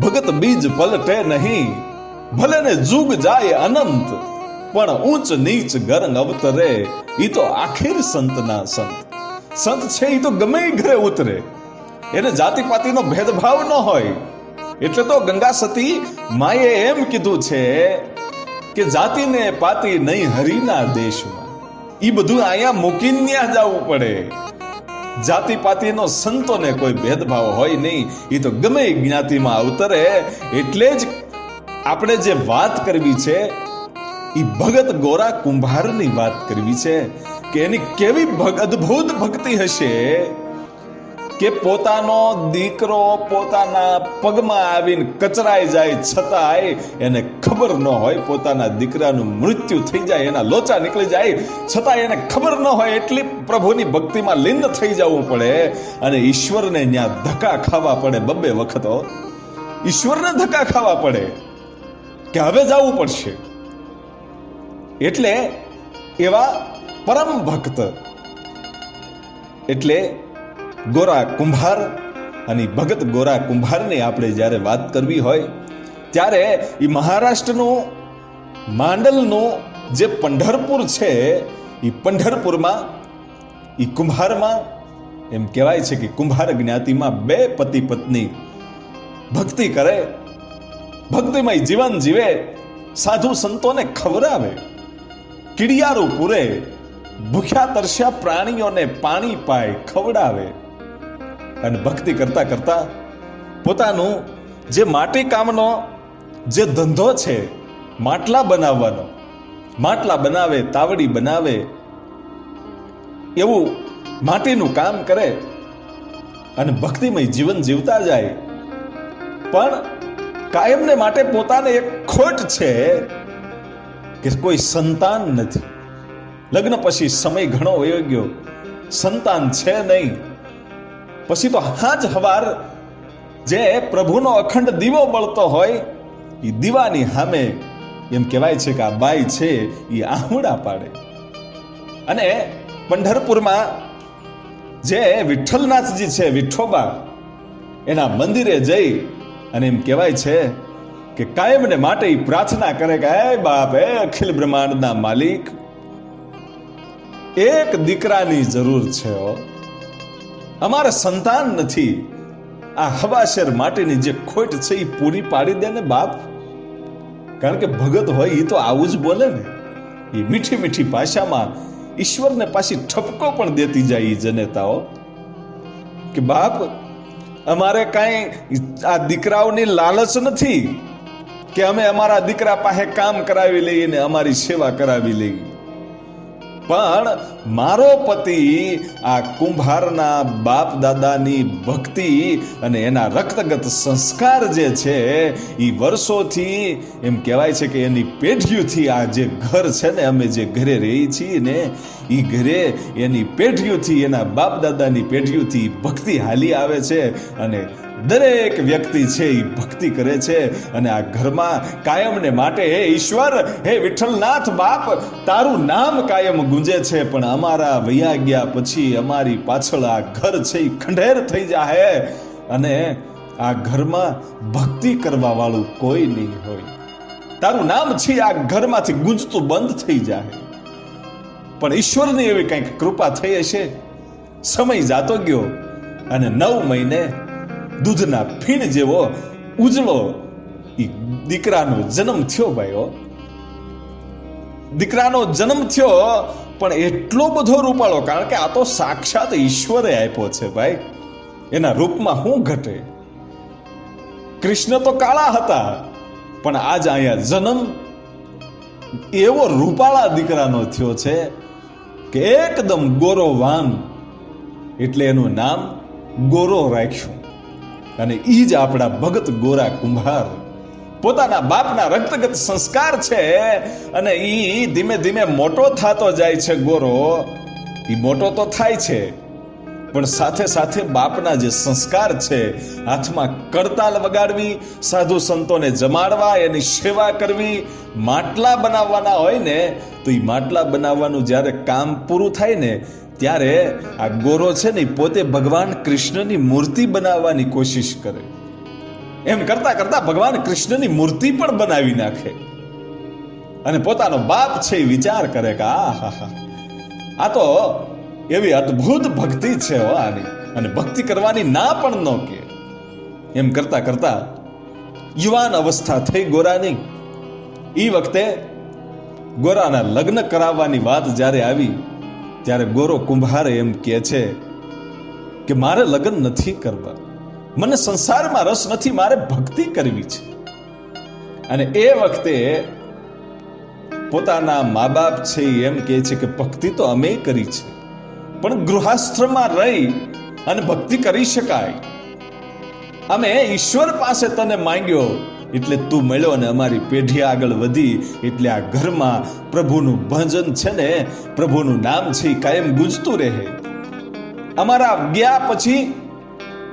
ભગત બીજ પલટે નહીં, ભલે ને જુગ જાય અનંત, પણ ઊંચ નીચ ગરંગ અવતરે, ઈ તો આખિર સંતના સંત. સંત છે ઈ તો ગમે ઘરે ઉતરે, એને જાતિ પાતિનો ભેદભાવ ન હોય. એટલે તો ગંગા સતી માએ એમ કીધું છે કે જાતિને પાતી નહીં હરિના દેશમાં. ઈ બધું અહીંયા મૂકીને ત્યાં જવું પડે. જાતિ પાતિનો સંતોને કોઈ ભેદભાવ હોય નહીં, ઈ તો ગમે જ્ઞાતિમાં અવતરે. એટલે જ આપણે જે વાત કરવી છે ઈ ભગત ગોરા કુંભારની વાત કરવી છે કે એની કેવી અદ્ભુત ભક્તિ હશે કે પોતાનો દીકરો પોતાના પગમાં આવીને કચરાઈ જાય છતાંય એને ખબર ન હોય, પોતાના દીકરાનું મૃત્યુ થઈ જાય, એના લોચા નીકળી જાય છતાં એને ખબર ન હોય, એટલી પ્રભુની ભક્તિમાં લીન થઈ જવું પડે. અને ઈશ્વરને ત્યાં ધક્કા ખાવા પડે, બબ્બે વખતો ઈશ્વરને ધક્કા ખાવા પડે કે હવે જવું પડશે. એટલે એવા પરમ ભક્ત એટલે ગોરા કુંભાર અને ભગત ગોરા કુંભારની આપણે જ્યારે વાત કરવી હોય ત્યારે એ મહારાષ્ટ્રનું માંડલનું જે પંઢરપુર છે એ પંઢરપુરમાં એ કુંભારમાં એમ કહેવાય છે કે કુંભાર જ્ઞાતિમાં બે પતિ પત્ની ભક્તિ કરે, ભક્તિમય જીવન જીવે, સાધુ સંતોને ખવડાવે, કીડિયારું પૂરે, ભૂખ્યા તરસ્યા પ્રાણીઓને પાણી પાય, ખવડાવે. અને ભક્તિ કરતા કરતા પોતાનું જે માટી કામનો જે ધંધો છે, માટલા બનાવવાનો, માટલા બનાવે, તાવડી બનાવે, એવું માટીનું કામ કરે અને ભક્તિમય જીવન જીવતા જાય. પણ કાયમને માટે પોતાને એક ખોટ છે કે કોઈ સંતાન નથી. લગ્ન પછી સમય ઘણો વયો ગયો, સંતાન છે નહીં. પછી તો હાજ હવાર જે પ્રભુનો અખંડ દીવો બળતો હોય એ દીવાની સામે એમ કહેવાય છે કે આ બાઈ છે એ આહુડા પાડે. અને પંઢરપુરમાં જે વિઠ્ઠલનાથજી છે, વિઠ્ઠોબા, એના મંદિરે જઈ અને એમ કહેવાય છે કે કાયમને માટે પ્રાર્થના કરે કે હે બાપ, હે અખિલ બ્રહ્માંડના માલિક, એક દીકરાની જરૂર છે, અમારે સંતાન નથી. આ હવાશેર માટેની જે ખોટ છે એ પૂરી પાડી દે ને બાપ. કારણ કે ભગત હોય એ તો આવું જ બોલે ને, એ મીઠી મીઠી ભાષામાં ઈશ્વરને પાછી ઠપકો પણ દેતી જાય એ જનેતાઓ કે બાપ, અમારે કાંઈ આ દીકરાઓની લાલચ નથી કે અમે અમારા દીકરા પાસે કામ કરાવી લઈએ ને અમારી સેવા કરાવી લઈએ. પણ મારો પતિ આ કુંભારના બાપ દાદાની ભક્તિ અને એના રક્તગત સંસ્કાર જે છે એ વર્ષોથી એમ કહેવાય છે કે એની પેઢીઓથી આ જે ઘર છે ને, અમે જે ઘરે રહી છીએ ને એ ઘરે એની પેઢીઓથી, એના બાપ દાદાની પેઢીઓથી ભક્તિ હાલી આવે છે. અને દરેક વ્યક્તિ છે એ ભક્તિ કરે છે અને આ ઘરમાં કાયમને માટે હે ઈશ્વર, હે વિઠ્ઠલનાથ બાપ, તારું નામ કાયમ ગુંજે છે. પણ અમારા વૈયા ગયા પછી અમારી પાછળ આ ઘર છે એ ખંડેર થઈ જાય અને આ ઘરમાં ભક્તિ કરવા વાળું કોઈ નહીં હોય. તારું નામ છે આ ઘરમાંથી ગુંજતું બંધ થઈ જાય. પણ ઈશ્વરની એવી કંઈક કૃપા થઈ હશે. સમય જાતો ગયો અને 9 મહિને દૂધના ફીણ જેવો ઉજળો દીકરાનો જન્મ થયો. ભાઈઓ, દીકરાનો જન્મ થયો, પણ એટલો બધો રૂપાળો, કારણ કે આ તો સાક્ષાત ઈશ્વરે આપ્યો છે ભાઈ. એના રૂપમાં શું ઘટે? કૃષ્ણ તો કાળા હતા, પણ આજ અહીંયા જન્મ એવો રૂપાળા દીકરાનો થયો છે કે એકદમ ગોરો વાન, એટલે એનું નામ ગોરો રાખ્યું. અને ઈ જ આપણા ભગત ગોરા કુંભાર. પોતાના બાપના રક્તગત સંસ્કાર છે અને ઈ ધીમે ધીમે મોટો થતો જાય છે. ગોરો ઈ મોટો તો થાય છે, પણ સાથે સાથે બાપના જે સંસ્કાર છે, હાથમાં કરતાલ વગાડવી, સાધુ સંતોને જમાડવા, એની સેવા કરવી, માટલા બનાવવાના હોય ને તો એ માટલા બનાવવાનું જ્યારે કામ પૂરું થાય ને ત્યારે આ ગોરો છે ને પોતે ભગવાન કૃષ્ણની મૂર્તિ બનાવવાની કોશિશ કરે. એમ કરતા કરતા ભગવાન કૃષ્ણની મૂર્તિ પણ બનાવી નાખે અને પોતાનો બાપ છે એ વિચાર કરે કે આ તો એવી અદ્ભુત ભક્તિ છે હો આની, અને ભક્તિ કરવાની ના પણ ન કે. એમ કરતા કરતા યુવાન અવસ્થા થઈ ગોરાની. એ વખતે ગોરાના લગ્ન કરાવવાની વાત જ્યારે આવી ત્યારે ગોરો કુંભાર એમ કહે છે કે મારે લગ્ન નથી કરવા, મને સંસારમાં રસ નથી, મારે ભક્તિ કરવી છે. અને એ વખતે પોતાના મા બાપ છે એમ કહે છે કે ભક્તિ તો અમે કરી છે, પણ ગૃહાશ્રમમાં રહી અને ભક્તિ કરી શકાય. અમે ઈશ્વર પાસે તને માંગ્યો એટલે તું મળ્યો અને અમારી પેઢી આગળ વધી, એટલે આ ઘરમાં પ્રભુનું ભજન છે ને, પ્રભુનું નામ છે એ કાયમ ગુંજતું રહે. અમારા ગયા પછી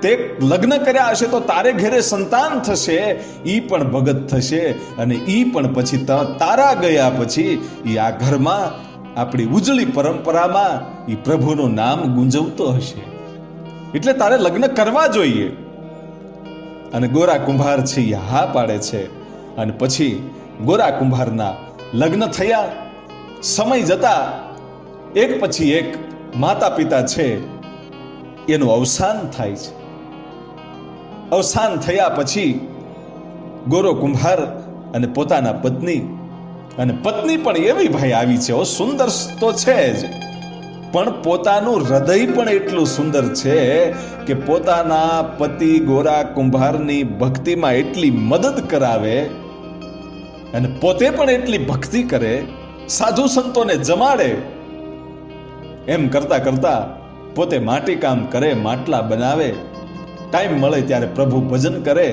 તે લગ્ન કર્યા હશે તો તારે ઘરે સંતાન થશે, ઈ પણ ભગત થશે, અને ઈ પણ પછી તારા ગયા પછી ઈ આ ઘરમાં આપણી ઉજળી પરંપરામાં ઈ પ્રભુનું નામ ગુંજવતો હશે, એટલે તારે લગ્ન કરવા જોઈએ. અને ગોરા કુંભાર છે એ હા પાડે છે. અને પછી ગોરા કુંભારના લગ્ન થયા. સમય જતા એક પછી એક માતા પિતા છે એનું અવસાન થાય છે. અવસાન થયા પછી ગોરો કુંભાર અને પોતાના પત્ની, અને પત્ની પણ એવી ભાઈ આવી છે, સુંદર તો છે જ, પણ પોતાનું હૃદય પણ એટલું સુંદર છે કે પોતાના પતિ ગોરા કુંભારની ભક્તિમાં એટલી મદદ કરાવે અને પોતે પણ એટલી ભક્તિ કરે, સાધુ સંતોને જમાડે. એમ કરતા કરતા પોતે માટી કામ કરે, માટલા બનાવે, ટાઈમ મળે ત્યારે પ્રભુ ભજન કરે.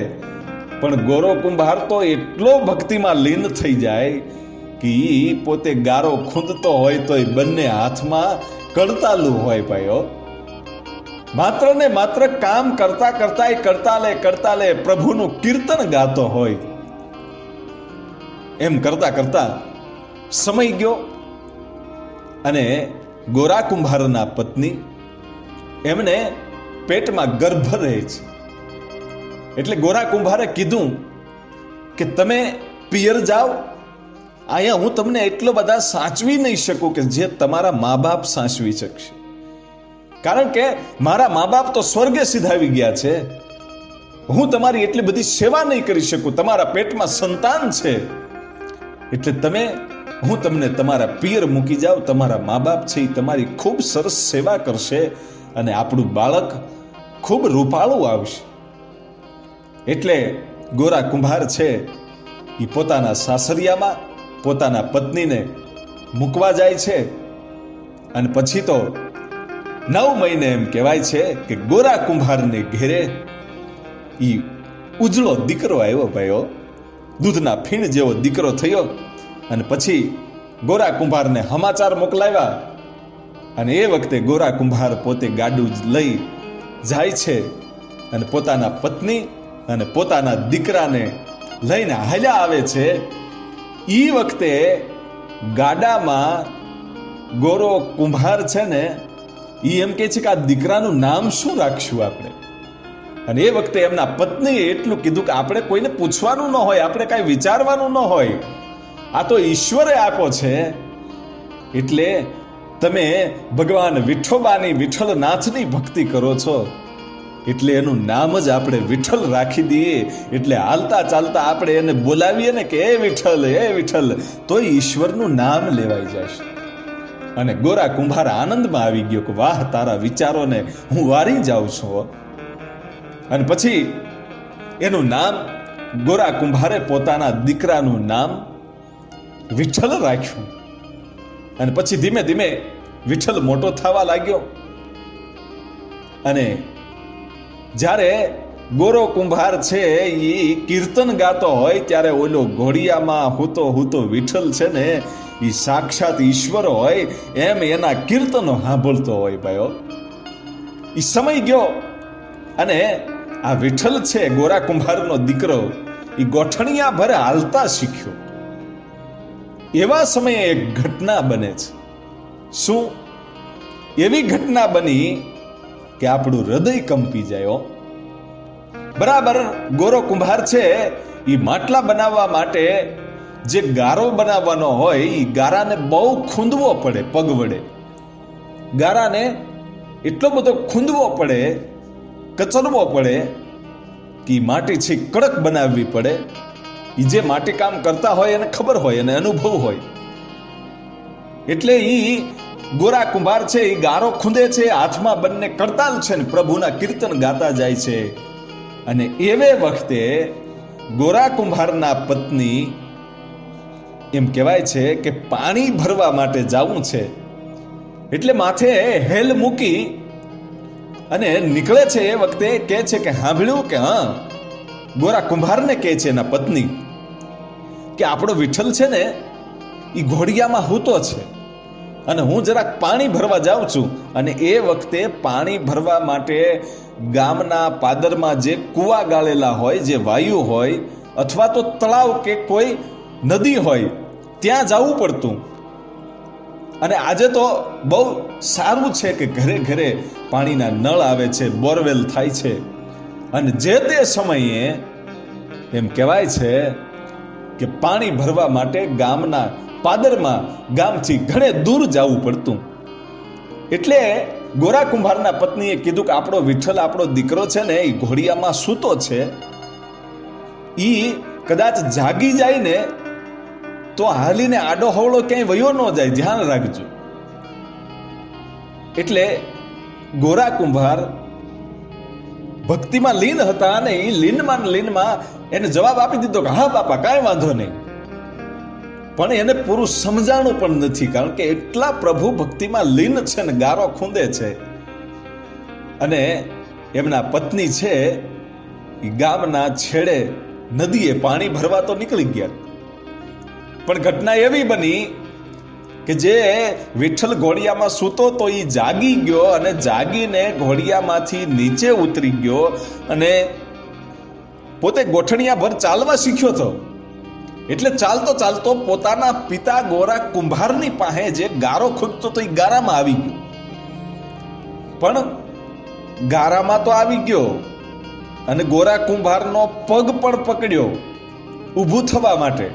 પણ ગોરો કુંભાર તો એટલો ભક્તિમાં લીન થઈ જાય કે ઈ પોતે ગારો ખૂંદતો હોય તો એ બંને હાથમાં કડતાલું હોય ભાઈઓ. માત્ર ને માત્ર કામ કરતા કરતા એ કરતા લે પ્રભુનું કીર્તન ગાતો હોય. એમ કરતા કરતા સમય ગયો અને ગોરા કુંભારના પત્ની એમને પેટમાં ગર્ભ રહે છે. એટલે ગોરા કુંભારે કીધું કે તમે પિયર જાઓ, અહીંયા હું તમને એટલો બધા સાચવી નહીં શકું કે જે તમારા મા બાપ સાચવી શકશે, કારણ કે મારા મા બાપ તો સ્વર્ગે સિધાવી ગયા છે, હું તમારી એટલી બધી સેવા નહીં કરી શકું, તમારા પેટમાં સંતાન છે, એટલે હું તમને તમારા પિયર મૂકી જાઉં, તમારા મા બાપ છે એ તમારી ખૂબ સરસ સેવા કરશે અને આપણું બાળક ખૂબ રૂપાળું આવશે. એટલે ગોરા કુંભાર છે એ પોતાના સાસરિયામાં પોતાના પત્નીને મૂકવા જાય છે. અને પછી તો 9 મહિને એમ કહેવાય છે કે ગોરા કુંભારને ઘેરે ઈ ઉજળો દીકરો આવ્યો ભાઈઓ, દૂધના ફીણ જેવો દીકરો થયો. અને પછી ગોરા કુંભારને સમાચાર મોકલાવ્યા. અને એ વખતે ગોરા કુંભાર પોતે ગાડું લઈ જાય છે અને પોતાના પત્ની અને પોતાના દીકરાને લઈને હાલ્યા આવે છે. ઈ વખતે ગાડામાં ગોરો કુંભાર છે ને ઈ એમ કહે છે કે આ દીકરાનું નામ શું રાખશું આપણે. અને એ વખતે એમના પત્નીએ એટલું કીધું કે આપણે કોઈને પૂછવાનું ન હોય, આપણે કાંઈ વિચારવાનું ન હોય, આ તો ઈશ્વરે આપો છે, એટલે તમે ભગવાન વિઠોબાની વિઠ્ઠલનાથની ભક્તિ કરો છો એટલે એનું નામ જ આપણે વિઠ્ઠલ રાખી દઈએ. એટલે હાલતા ચાલતા આપણે એને બોલાવીએ ને કે એ વિઠ્ઠલ, તો ઈશ્વરનું નામ લેવાઈ જશે. અને ગોરા કુંભાર આનંદમાં આવી ગયો કે વાહ, તારા વિચારોને હું વારી જાઉં છું. અને પછી એનું નામ ગોરા કુંભારે પોતાના દીકરાનું નામ વિઠ્ઠલ રાખ્યું. અને પછી ધીમે ધીમે વિઠ્ઠલ મોટો થવા લાગ્યો. અને જ્યારે ગોરો કુંભાર છે એ કીર્તન ગાતો હોય ત્યારે ઓલો ઘોડિયામાં હૂતો વિઠ્ઠલ છે ને એ સાક્ષાત ઈશ્વર હોય એમ એના કીર્તનો સાંભળતો હોય ભાઈઓ. એ સમય ગયો અને આ વિઠ્ઠલ છે ગોરા કુંભારનો દીકરો એ ગોઠણિયા ભરે હાલતા શીખ્યો. એવા સમયે એક ઘટના બને છે. શું? એવી ઘટના બની કે આપણું હૃદય કંપી જાય. બરાબર ગોરો કુંભાર છે એ માટલા બનાવવા માટે જે ગારો બનાવવાનો હોય એ ગારાને બહુ ખૂંદવો પડે, પગ વડે ગારાને એટલો બધો ખૂંદવો પડે, કચરવો પડે કે માટી છે કડક બનાવવી પડે. એ જે માટી કામ કરતા હોય એને ખબર હોય અને અનુભવ હોય. એટલે એ ગોરા કુંભાર છે એ ગારો ખૂંદે છે, હાથમાં બંને કરતાલ છે ને પ્રભુના કીર્તન ગાતા જાય છે. અને એવે વખતે ગોરા કુંભારના પત્ની એમ કહેવાય છે કે પાણી ભરવા માટે જવું છે, એટલે માથે હેલ મૂકી અને નીકળે છે. એ વખતે કહે છે કે સાંભળ્યું કે હા, ગોરા કુંભારને કહે છે એના પત્ની કે આપણો વિઠ્ઠલ છે ને એ ઘોડિયામાં હૂતો છે અને હું જરાક પાણી ભરવા જાઉં છું. અને એ વખતે પાણી ભરવા માટે ગામના પાદરમાં જે કૂવા ગાળેલા હોય, જે વાયુ હોય અથવા તો તળાવ કે કોઈ નદી હોય ત્યાં જવું પડતું. અને આજે તો બહુ સારું છે કે ઘરે ઘરે પાણીના નળ આવે છે, બોરવેલ થાય છે. અને જે તે સમયે એમ કહેવાય છે કે પાણી ભરવા માટે ગામના પાદરમાં ગામથી ઘણે દૂર જવું પડતું. એટલે ગોરા કુંભારના પત્નીએ કીધું કે આપણો વિઠ્ઠલ, આપણો દીકરો છે ને એ ઘોડિયામાં સૂતો છે, એ કદાચ જાગી જાય ને તો હાલીને આડો હવળો ક્યાંય વયો ન જાય, ધ્યાન રાખજો. એટલે ગોરા કુંભાર ભક્તિમાં લીન હતા અને એ લીનમાં એને જવાબ આપી દીધો કે હા બાપા, કાંઈ વાંધો નહીં. પણ એને પૂરું સમજાણું પણ નથી, કારણ કે એટલા પ્રભુ ભક્તિમાં લીન છે ને ગારો ખૂંદે છે. અને એમના પત્ની છે એ ગામના છેડે નદીએ પાણી ભરવા તો નીકળી ગયા. પણ ઘટના એવી બની કે જે વિઠ્ઠલ ઘોડિયામાં સૂતો તો એ જાગી ગયો અને જાગીને ઘોડિયામાંથી નીચે ઉતરી ગયો અને પોતે ગોઠણિયા ભર ચાલવા શીખ્યો હતો. એટલે ચાલતો ચાલતો પોતાના પિતા ગોરા કુંભારની પાસે જે ગારો ખૂંદતો તો એ ગારામાં આવી ગયો. પણ ગારામાં તો આવી ગયો અને ગોરા કુંભારનો પગ પણ પકડ્યો ઊભું થવા માટે.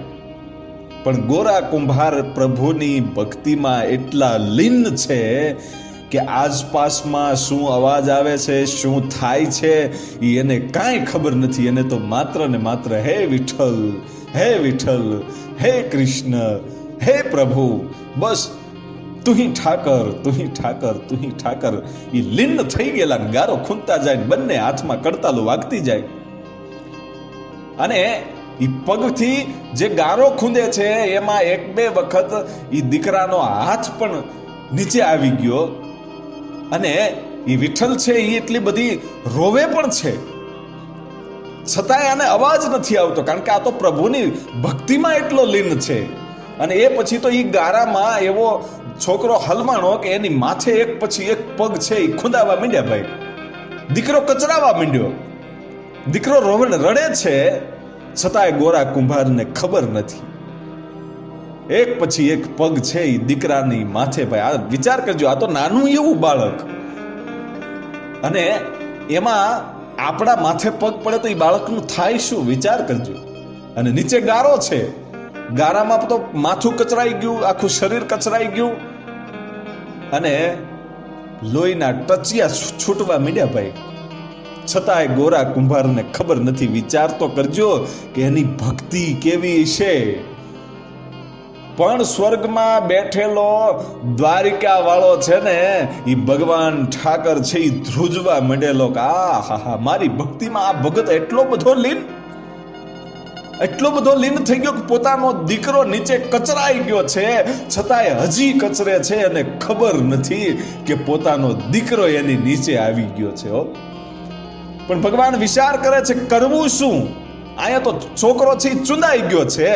પણ ગોરા કુંભાર પ્રભુની ભક્તિમાં એટલા લીન છે કે આસપાસમાં શું અવાજ આવે છે, શું થાય છે એ એને કાંઈ ખબર નથી. એને તો માત્ર ને માત્ર હે વિઠ્ઠલ, હે વિઠ્ઠલ, હે કૃષ્ણ, હે પ્રભુ, બસ તુહી ઠાકર, તુહી ઠાકર, તુહી ઠાકર. એ લીન થઈ ગયેલા ગારો ખૂંદતા જાય, બંને હાથમાં કડતાલો વાગતી જાય. અને એ પગથી જે ગારો ખૂંદે છે એમાં એક બે વખત એ દીકરાનો હાથ પણ નીચે આવી ગયો. અને એ વિઠ્ઠલ છે એ એટલી બધી રોવે પણ છે, છતાંય આને અવાજ નથી આવતો, કારણ કે આ તો પ્રભુની ભક્તિમાં એટલો લીન છે. અને એ પછી તો એ ગારામાં એવો છોકરો હલવાણો કે એની માથે એક પછી એક પગ છે એ ખૂંદાવા માંડ્યા. ભાઈ, દીકરો કચરાવા માંડ્યો, દીકરો રડે છે, છતાંય ગોરા કુંભારને ખબર નથી. એક પછી એક પગ છે એ દીકરાની માથે. ભાઈ, આ વિચાર કરજો, આ તો નાનું એવું બાળક, અને એમાં આપણા માથે પગ પડે તો એ બાળકનું થાય શું, વિચાર કરજો. અને નીચે ગારો છે, ગારામાં તો માથું કચરાઈ ગયું, આખું શરીર કચરાઈ ગયું અને લોહીના ટચિયા છૂટવા માંડ્યા. ભાઈ, છતાંય ગોરા કુંભારને ખબર નથી. વિચાર તો કરજો કે એની ભક્તિ કેવી છે. પણ સ્વર્ગમાં બેઠેલો દ્વારિકા વાળો છે ને એ ભગવાન ઠાકર છે એ ધ્રુજવા માંડેલો કે આ હા હા, મારી ભક્તિમાં આ ભગત એટલો બધો લીન થઈ ગયો કે પોતાનો દીકરો નીચે કચરાઈ ગયો છે, છતાંય હજી કચરે છે અને ખબર નથી કે પોતાનો દીકરો એની નીચે આવી ગયો છે. પણ ભગવાન વિચાર કરે છે કરવું શું. અહીંયા તો છોકરો છે એ ચુંદાઈ ગયો છે,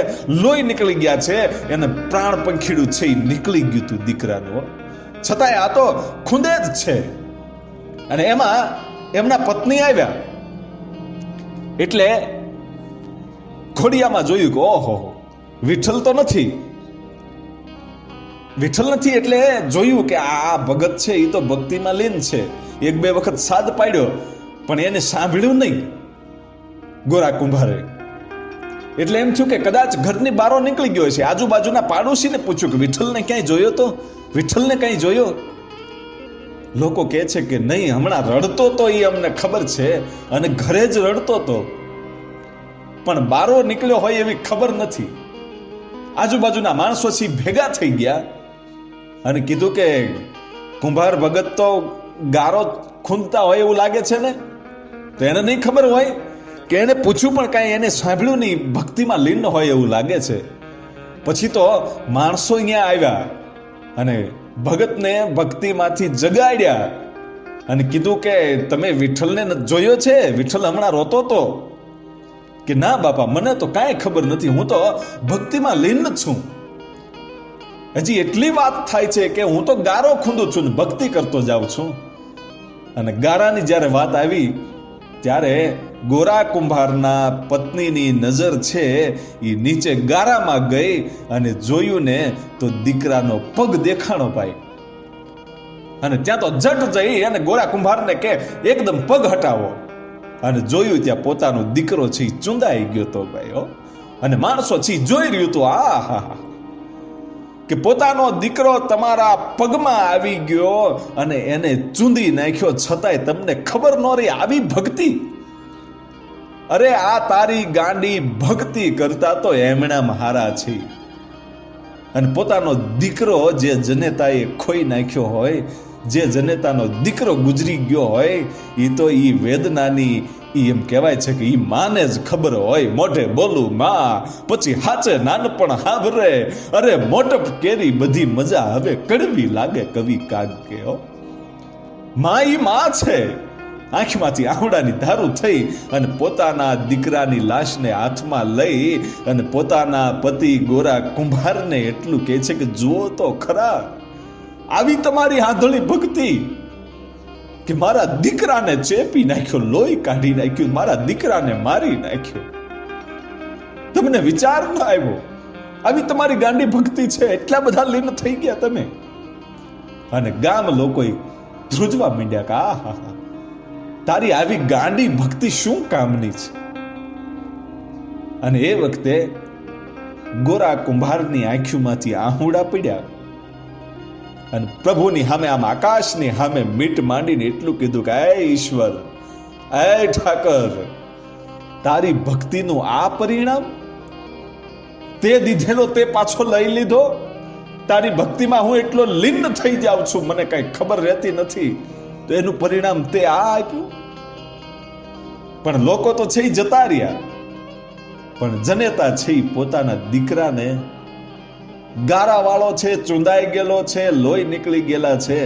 લોહી નીકળી ગયા છે, એને પ્રાણ પંખીડું છે એ નીકળી ગયું તું દીકરાનું, છતાંય આ તો ખૂંદે જ છે. અને એમાં એમના પત્ની આવ્યા એટલે ઘોડિયામાં જોયું કે ઓહો, વિઠ્ઠલ તો નથી. વિઠ્ઠલ નથી એટલે જોયું કે આ ભગત છે એ તો ભક્તિમાં લીન છે. એક બે વખત સાદ પાડ્યો પણ એને સાંભળ્યું નહીં. ગોરા કુંભારે. એટલે એમ થયું કે કદાચ ઘરની બારો નીકળી ગયો છે. આજુબાજુના પાડોશીને પૂછ્યું કે વિઠ્ઠલને ક્યાંય જોયો તો, વિઠ્ઠલને કઈ જોયો? લોકો કહે છે કે નહીં, હમણાં રડતો તો એ અમને ખબર છે, અને ઘરે જ રડતો તો, પણ બારો નીકળ્યો હોય એવી ખબર નથી. આજુબાજુના માણસો છે ભેગા થઈ ગયા અને કીધું કે કુંભાર ભગત તો ગારો ખૂંદતા હોય એવું લાગે છે ને. તો એને નહીં ખબર હોય કે એને પૂછ્યું પણ કાંઈ એને સાંભળ્યું નહીં, ભક્તિમાં લીન હોય એવું લાગે છે. પછી તો માણસો અહીંયા આવ્યા અને ભગતને ભક્તિમાંથી જગાડ્યા અને કીધું કે તમે વિઠ્ઠલને જોયો છે? વિઠ્ઠલ હમણાં રોતો તો. કે ના બાપા, મને તો કાંઈ ખબર નથી, હું તો ભક્તિમાં લીન છું. હજી એટલી વાત થાય છે કે હું તો ગારો ખૂંદું છું ને ભક્તિ કરતો જાઉં છું. અને ગારાની જ્યારે વાત આવી ત્યારે ગોરા કુંભારના પત્નીની નજર છે એ નીચે ગારામાં ગઈ અને જોયું ને તો દીકરાનો પગ દેખાણો પાય. અને ત્યાં તો જટ જઈ અને ગોરા કુંભારને કે એકદમ પગ હટાવો. અને જોયું ત્યાં પોતાનો દીકરો છે ચૂંદાઈ ગયો તો ભાઈ. અને માણસો છે જોઈ રહ્યું તો આ હા કે પોતાનો દીકરો તમારા પગમાં આવી ગયો અને એને ચૂંદી નાખ્યો, છતાંય તમને ખબર ન રહી. આવી ભક્તિ! અરે આ તારી ગાંડી ભક્તિ કરતા તો એમણા હારા છે. અને પોતાનો દીકરો જે જનેતાએ ખોઈ નાખ્યો હોય, જે જનેતાનો દીકરો ગુજરી ગયો હોય, એ તો એ વેદનાની એમ કહેવાય છે કે એ માને જ ખબર હોય. મોઢે બોલું માં, પછી હાચે નાનપણ હાભરે, અરે મોટપ કેરી બધી મજા હવે કડવી લાગે કવિ કાગ કે. માં ઈ માં છે. આંખમાંથી આંવડાની ધારું થઈ અને પોતાના દીકરાની લાશને હાથમાં લઈ અને પોતાના પતિ ગોરા કુંભારને એટલું કહે છે કે જુઓ તો ખરા, આવી તમારી આંધળી ભક્તિ કે મારા દીકરાને ચેપી નાખ્યો, લોહી કાઢી નાખ્યું, મારા દીકરાને મારી નાખ્યો. તમને વિચાર ન આવ્યો? આવી તમારી ગાંડી ભક્તિ છે, એટલા બધા લીન થઈ ગયા તમે. અને ગામ લોકોએ ધ્રુજવા માંડ્યા કે આ હા હા, તારી આવી ગાંડી ભક્તિ શું કામની છે. અને એ વખતે ગોરા કુંભારની આંખોમાંથી આહુડા પડ્યા અને પ્રભુની સામે, આમ આકાશની સામે મીટ માંડીને એટલું કીધું કે એ ઈશ્વર, એ ઠાકર, તારી ભક્તિનું આ પરિણામ, તે દીધેલો તે પાછો લઈ લીધો. તારી ભક્તિમાં હું એટલો લીન થઈ જાઉં છું, મને કઈ ખબર રહેતી નથી, તો એનું પરિણામ તે આ આપ્યું. પણ લોકો તો છે જતા રહ્યા, પણ જનેતા છે પોતાના દીકરાને, ગારાવાળો છે, ચૂંદાઈ ગયેલો છે, લોહી નીકળી ગયેલા છે,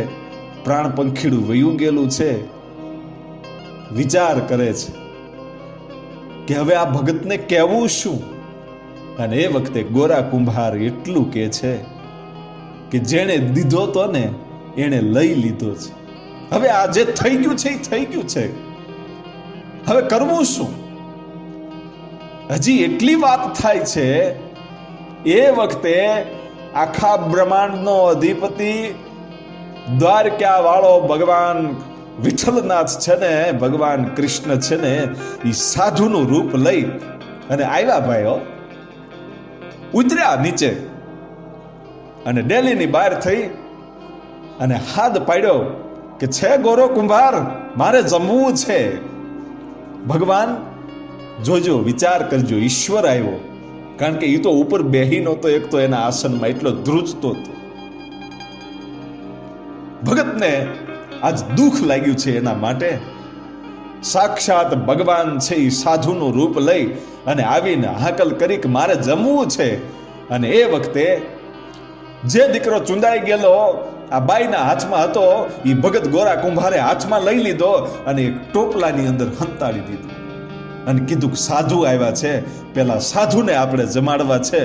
પ્રાણ પંખીડું વયું ગયેલું છે, વિચાર કરે છે કે હવે આ ભગતને કહેવું શું. અને એ વખતે ગોરા કુંભાર એટલું કહે છે કે જેણે દીધો તો ને એને લઈ લીધો છે. હવે આ જે થઈ ગયું છે એ થઈ ગયું છે, હવે કરવું શું? હજી એટલી વાત થાય છે, એ વખતે આખા બ્રહ્માંડનો અધિપતિ દ્વારકા વાળો ભગવાન વિઠ્ઠલનાથ છે ને, ભગવાન કૃષ્ણ છે ને, એ સાધુનું રૂપ લઈ અને આવ્યા ભાઈઓ, ઉતર્યા નીચે અને ડેલીની બહાર થઈ અને હાથ પાડ્યો કે છે ગોરો કુંભાર, મારે જમવું છે. ભગવાન જોજો, વિચાર કરજો, ઈશ્વર આવ્યો, કારણ કે એ તો ઉપર બેહી નહોતો, એક તો એના આસનમાં એટલો ધ્રુજતો હતો. ભગતને આજ દુઃખ લાગ્યું છે, એના માટે સાક્ષાત ભગવાન છે એ સાધુનું રૂપ લઈ અને આવીને હાકલ કરી કે મારે જમવું છે. અને એ વખતે જે દીકરો ચૂંદાઈ ગયેલો આ બાઈના હાથમાં હતો, એ ભગત ગોરા કુંભારે હાથમાં લઈ લીધો અને એક ટોપલાની અંદર હંતાડી દીધું અને કીધું કે સાધુ આવ્યા છે, પેલા સાધુને આપણે જમાડવા છે.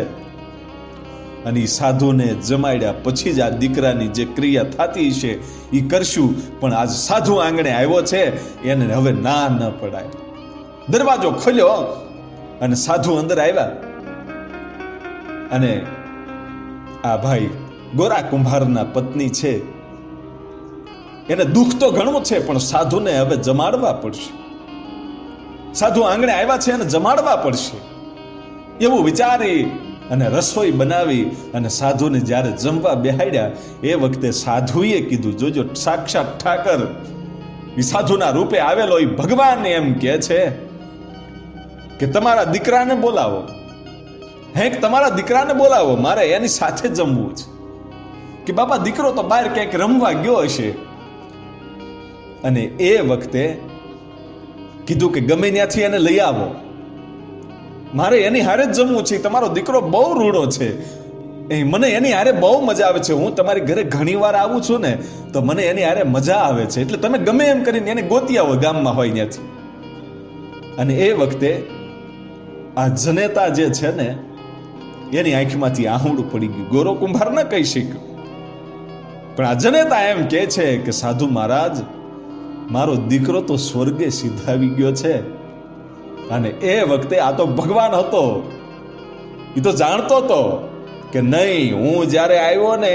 અને એ સાધુને જમાડ્યા પછી જ આ દીકરાની જે ક્રિયા થતી છે એ કરશું, પણ આજ સાધુ આંગણે આવ્યો છે, એને હવે ના ન પડાય. દરવાજો ખોલ્યો અને સાધુ અંદર આવ્યા અને આ ભાઈ ગોરા કુંભારના પત્ની છે, એને દુઃખ તો ઘણું છે, પણ સાધુને હવે જમાડવા પડશે. સાધુ આંગણે આવ્યા છે અને જમાડવા પડશે એવું વિચારી અને રસોઈ બનાવી અને સાધુને જ્યારે જમવા બેહાડ્યા એ વખતે સાધુએ કીધું, જોજો સાક્ષાત ઠાકર એ સાધુના રૂપે આવેલો એ ભગવાન એમ કે છે કે તમારા દીકરાને બોલાવો, તમારા દીકરાને બોલાવો, મારે એની સાથે જમવું છે. કે બાપા દીકરો તો બહાર ક્યાંક રમવા ગયો હશે. અને એ વખતે કીધું કે ગમે ત્યાંથી એને લઈ આવો, મારે એની હારે જ જમવું છે. તમારો દીકરો બહુ રૂડો છે, મને એની હારે બહુ મજા આવે છે. હું તમારી ઘરે ઘણી વાર આવું છું ને તો મને એની હારે મજા આવે છે, એટલે તમે ગમે એમ કરીને એને ગોતી આવો ગામમાં હોય ત્યાંથી. અને એ વખતે આ જનેતા જે છે ને એની આંખમાંથી આહુડું પડી ગયું. ગોરો કુંભાર ન કહી શક્યો, પણ આ જનેતા એમ કે છે કે સાધુ મહારાજ, મારો દીકરો તો સ્વર્ગે સિધાવી ગયો છે. અને એ વખતે આ તો ભગવાન હતો, એ તો જાણતો હતો કે નહીં, હું જ્યારે આવ્યો ને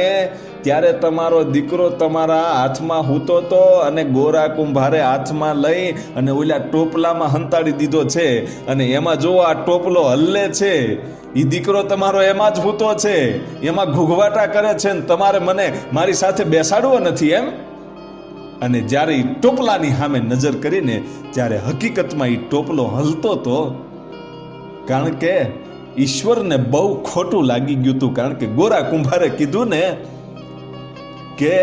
ત્યારે તમારો દીકરો તમારા હાથમાં હૂતો હતો અને ગોરા કુંભારે હાથમાં લઈ અને ઓલા ટોપલામાં હંતાડી દીધો છે. અને એમાં જો આ ટોપલો હલ્લે છે, એ દીકરો તમારો એમાં જ હૂતો છે, એમાં ઘૂઘવાટા કરે છે, ને તમારે મને મારી સાથે બેસાડવો નથી એમ. અને જ્યારે એ ટોપલાની સામે નજર કરીને ત્યારે હકીકતમાં એ ટોપલો હલતો હતો, કારણ કે ઈશ્વરને બહુ ખોટું લાગી ગયું હતું. કારણ કે ગોરા કુંભારે કીધું ને કે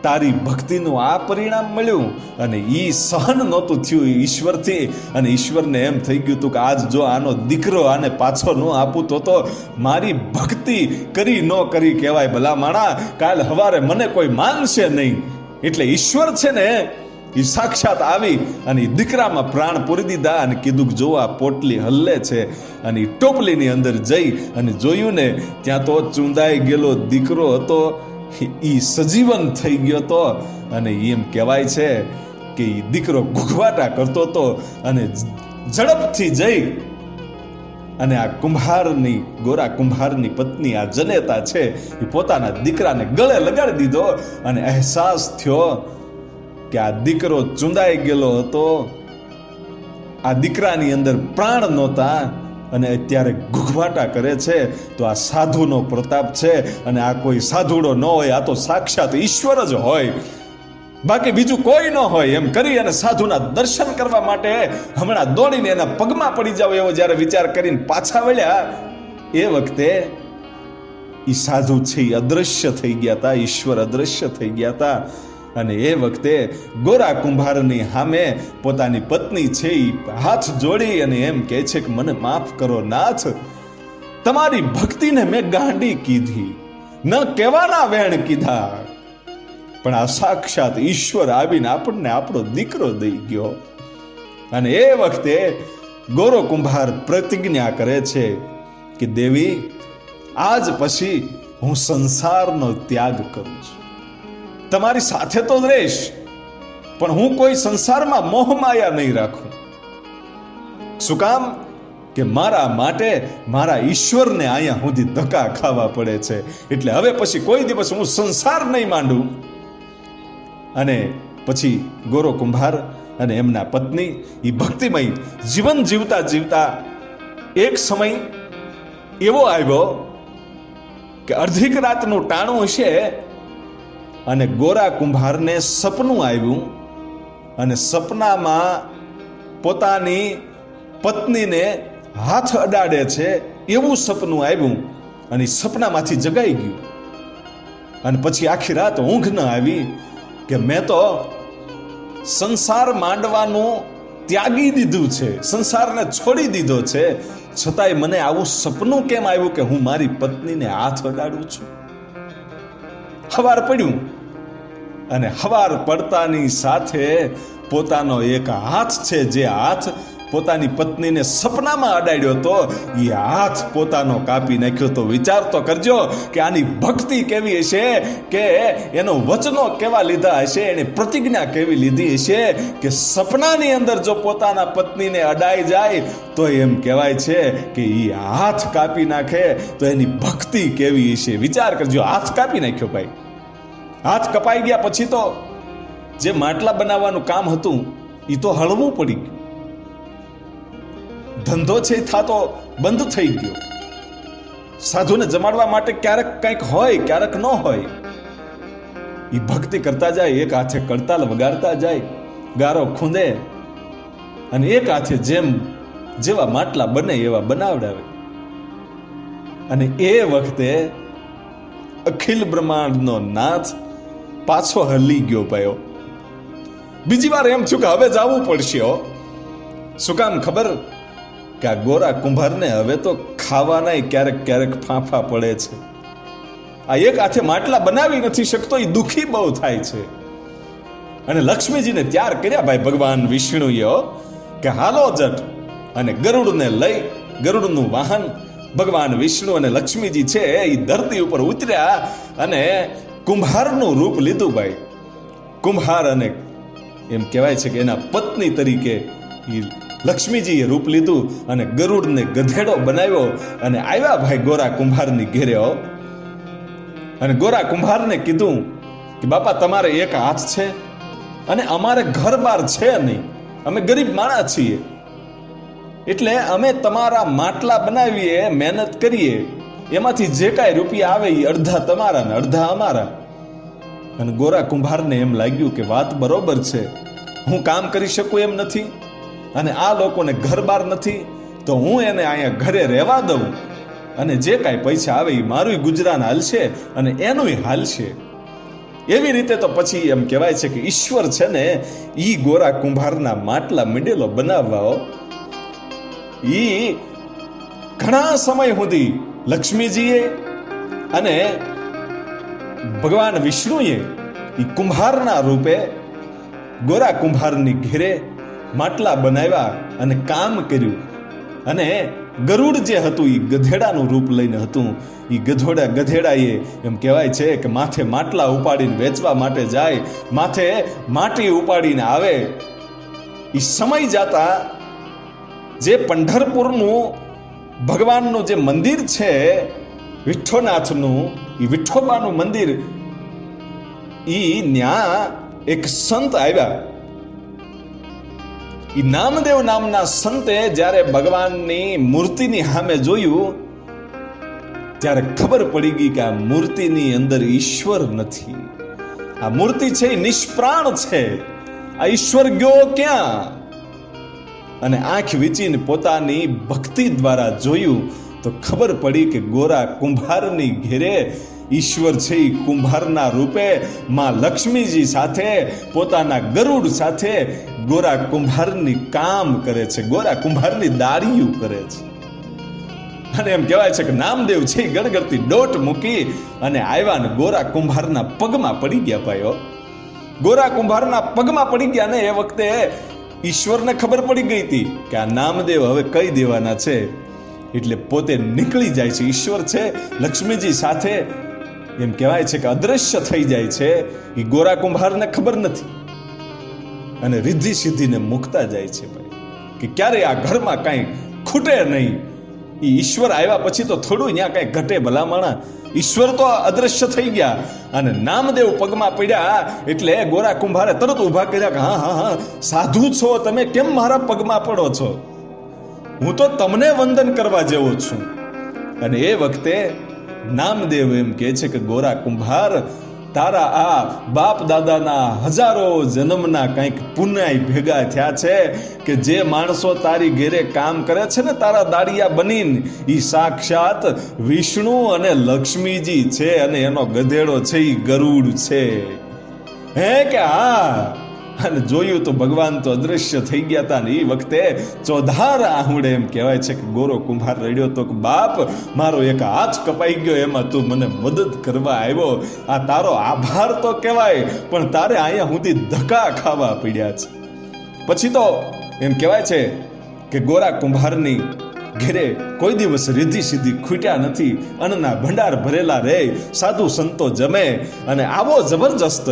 તારી ભક્તિનું આ પરિણામ મળ્યું, અને ઈ સહન નહોતું થયું ઈશ્વરથી. અને ઈશ્વરને એમ થઈ ગયું હતું કે આજ જો આનો દીકરો આને પાછો ન આપું તો મારી ભક્તિ કરી ન કરી કહેવાય ભલા માણા, કાલ સવારે મને કોઈ માનશે નહીં. એટલે ઈશ્વર છે ને એ સાક્ષાત આવી અને દીકરામાં પ્રાણ પૂરી દીધા અને કીધું કે જો આ પોટલી હલ્લે છે. અને એ ટોપલીની અંદર જઈ અને જોયું ને ત્યાં તો ચૂંદાઈ ગયેલો દીકરો હતો, એ સજીવન થઈ ગયો હતો. અને એમ કહેવાય છે કે એ દીકરો ઘૂઘવાટા કરતો હતો. અને ઝડપથી જઈ અને આ કુંભારની, ગોરા કુંભારની પત્ની આ જનેતા છે એ પોતાના દીકરાને ગળે લગાડી દીધો. અને અહેસાસ થયો કે આ દીકરો ચૂંદાઈ ગયેલો હતો, આ દીકરાની અંદર પ્રાણ નહોતા અને અત્યારે ઘૂઘવાટા કરે છે. તો આ સાધુનો પ્રતાપ છે. અને આ કોઈ સાધુડો ન હોય, આ તો સાક્ષાત ઈશ્વર જ હોય, બાકી બીજું કોઈ ન હોય. એમ કરી અને સાધુના દર્શન કરવા માટે હમણાં દોડીને એના પગમાં પડી જાવ એવો જ્યારે વિચાર કરીને પાછા વળ્યા, એ વખતે એ સાધુ છે એ અદ્રશ્ય થઈ ગયા હતા, ઈશ્વર અદ્રશ્ય થઈ ગયા હતા. અને એ વખતે ગોરા કુંભારની સામે પોતાની પત્ની છે એ હાથ જોડી અને એમ કહે છે કે મને માફ કરો નાથ, તમારી ભક્તિને મેં ગાંડી કીધી, ન કહેવાના વેણ કીધા, પણ આ સાક્ષાત ઈશ્વર આવીને આપણને આપણો દીકરો દઈ ગયો. અને એ વખતે ગોરો કુંભાર પ્રતિજ્ઞા કરે છે કે દેવી, આજ પછી હું સંસારનો ત્યાગ કરું છું, તમારી સાથે તો જ રહીશ, પણ હું કોઈ સંસારમાં મોહમાયા નહીં રાખું. શું કામ? કે મારા માટે મારા ઈશ્વરને અહીંયા સુધી ધક્કા ખાવા પડે છે, એટલે હવે પછી કોઈ દિવસ હું સંસાર નહીં માંડું. અને પછી ગોરો કુંભાર અને એમના પત્ની એ ભક્તિમય જીવન જીવતા જીવતા એક સમય એવો આવ્યો કે અડધીક રાતનું ટાણું હશે અને ગોરા કુંભારને સપનું આવ્યું. અને સપનામાં પોતાની પત્નીને હાથ અડાડે છે એવું સપનું આવ્યું. અને સપનામાંથી જગાઈ ગયું. અને પછી આખી રાત ઊંઘ ન આવી કે મેં તો સંસાર માંડવાનું ત્યાગી દીધું છે, સંસારને છોડી દીધો છે, છતાંય મને આવું સપનું કેમ આવ્યું કે હું મારી પત્નીને હાથ અડાડું છું. હવાર પડ્યું અને હવાર પડતાની સાથે પોતાનો એક હાથ છે, જે હાથ પોતાની પત્નીને સપનામાં અડાડ્યો હતો, એ હાથ પોતાનો કાપી નાખ્યો. તો વિચાર તો કરજો કે આની ભક્તિ કેવી હશે, કે એનો વચનો કેવા લીધા હશે, એને પ્રતિજ્ઞા કેવી લીધી હશે કે સપનાની અંદર જો પોતાના પત્નીને અડાઈ જાય તો એમ કહેવાય છે કે એ હાથ કાપી નાખે, તો એની ભક્તિ કેવી હશે. વિચાર કરજો, હાથ કાપી નાખ્યો ભાઈ. હાથ કપાઈ ગયા પછી તો જે માટલા બનાવવાનું કામ હતું એ તો હળવું પડી ગયું. ધંધો છે એ થાતો બંધ થઈ ગયો. સાધુને જમાડવા માટે ક્યારેક કંઈક હોય, ક્યારેક ન હોય. એ ભક્તિ કરતા જાય, એક હાથે કરતાલ વગાડતા જાય, ગારો ખૂંદે, અને એક હાથે જેવા માટલા બને એવા બનાવડાવે. અને એ વખતે અખિલ બ્રહ્માંડનો નાથ પાછો હલી ગયો ભાઈઓ. બીજી વાર એમ થયું કે હવે જવું પડશે. શું કામ ખબર? કે આ ગોરા કુંભારને હવે તો ખાવાના ક્યારેક ક્યારેક ફાંફા પડે છે. આ એક હાથે માટલા બનાવી નથી શકતો, એ દુખી બહુ થાય છે. અને લક્ષ્મીજીને ત્યાર કર્યા ભાઈ ભગવાન વિષ્ણુએ કે હાલો જટ, અને ગરુડને લઈ, ગરુડનું વાહન ભગવાન વિષ્ણુ અને લક્ષ્મીજી છે એ ધરતી ઉપર ઉતર્યા અને કુંભારનું રૂપ લીધું ભાઈ. કુંભાર અને એમ કહેવાય છે કે એના પત્ની તરીકે લક્ષ્મીજીએ રૂપ લીધું અને ગરુડને ગધેડો બનાવ્યો અને આવ્યા ભાઈ ગોરા કુંભારની ઘેરે. અને ગોરા કુંભારને કીધું કે બાપા તમારે એક હાથ છે અને અમારે ઘર બાર છે નહીં, અમે ગરીબ માણસ છીએ, એટલે અમે તમારા માટલા બનાવીએ, મહેનત કરીએ, એમાંથી જે કાંઈ રૂપિયા આવે એ અડધા તમારા ને અડધા અમારા. અને ગોરા કુંભારને એમ લાગ્યું કે વાત બરોબર છે, હું કામ કરી શકું એમ નથી, અને આ લોકોને ઘર બાર નથી, તો હું એને અહીંયા ઘરે રહેવા દઉં, અને જે કાંઈ પૈસા આવે એ મારું ગુજરાન હાલશે અને એનુંય હાલશે. એવી રીતે તો પછી એમ કહેવાય છે કે ઈશ્વર છે ને ઈ ગોરા કુંભારના માટલા મંડેલો બનાવવા. ઈ ઘણા સમય સુધી લક્ષ્મીજીએ અને ભગવાન વિષ્ણુએ ઈ કુંભારના રૂપે ગોરા કુંભારની ઘેરે માટલા બનાવ્યા અને કામ કર્યું. અને ગરુડ જે હતું એ ગધેડાનું રૂપ લઈને હતું. એ ગધેડાએ એમ કહેવાય છે કે માથે માટલા ઉપાડીને વેચવા માટે જાય, માથે માટી ઉપાડીને આવે. એ સમય જતા જે પંઢરપુરનું ભગવાનનું જે મંદિર છે વિઠ્ઠોનાથનું, એ વિઠ્ઠોબાનું મંદિર, ઈ ન્યા એક સંત આવ્યા. ઈ નામદેવ નામના સંતે જ્યારે ભગવાનની મૂર્તિની સામે જોયું ત્યારે ખબર પડી ગઈ કે આ મૂર્તિની અંદર ઈશ્વર નથી. આ મૂર્તિ છે એ નિષ્પ્રાણ છે. આ ઈશ્વર ગયો ક્યાં? અને આંખ વીંચીને પોતાની ભક્તિ દ્વારા જોયું તો ખબર પડી કે ગોરા કુંભારની ઘેરે ઈશ્વર છે એ કુંભારના રૂપે માં લક્ષ્મીજી સાથે પોતાના ગરુડ સાથે ગોરા કુંભારની કામ કરે છે, ગોરા કુંભારની દાળીયું કરે છે. અને એમ કહેવાય છે કે નામદેવ છે ગણગણતી દોટ મૂકી અને આવ્યા ને ગોરા કુંભારના પગમાં પડી ગયા ભાઈઓ. ગોરા કુંભારના પગમાં પડી ગયા ને એ વખતે ઈશ્વરને ખબર પડી ગઈ હતી કે આ નામદેવ હવે કહી દેવાના છે, એટલે પોતે નીકળી જાય છે. ઈશ્વર છે લક્ષ્મીજી સાથે એમ કહેવાય છે કે અદ્રશ્ય થઈ જાય છે. એ ગોરા કુંભારને ખબર નથી અને રિદ્ધિ સિદ્ધિને મૂકતા જાય છે ભાઈ કે ક્યારે આ ઘરમાં કાંઈ ખૂટે નહીં. એ ઈશ્વર આવ્યા પછી તો થોડું ત્યાં કાંઈ ઘટે ભલામણા. ઈશ્વર તો અદ્રશ્ય થઈ ગયા અને નામદેવ પગમાં પડ્યા એટલે ગોરા કુંભારે તરત ઊભા કર્યા કે હા હા હા સાધુ છો તમે, કેમ મારા પગમાં પડો છો? હું તો તમને વંદન કરવા જેવો છું. અને એ વખતે નામદેવ એમ કહે છે કે ગોરા કુંભાર, તારા આ બાપ દાદાના હજારો જન્મના કંઈક પુણ્ય ભેગા થયા છે કે જે માણસો તારી ઘેરે કામ કરે છે ને તારા દાડિયા બનીને, એ સાક્ષાત વિષ્ણુ અને લક્ષ્મીજી છે અને એનો ગધેડો છે એ ગરુડ છે. હે કે હા? અને જોયું તો ભગવાન તો અદ્રશ્ય થઈ ગયા હતા ને એ વખતે ચોધાર આહુડે એમ કહેવાય છે કે ગોરો કુંભાર રડ્યો તો કે બાપ, મારો એક હાથ કપાઈ ગયો, એમાં તું મને મદદ કરવા આવ્યો, આ તારો આભાર તો કહેવાય, પણ તારે અહીંયા સુધી ધક્કા ખાવા પડ્યા છે. પછી તો એમ કહેવાય છે કે ગોરા કુંભારની ઘેરે કોઈ દિવસ રિદ્ધિ સિદ્ધિ ખૂટ્યા નથી. અન્નના ભંડાર ભરેલા રહે, સાધુ સંતો જમે અને આવો જબરજસ્ત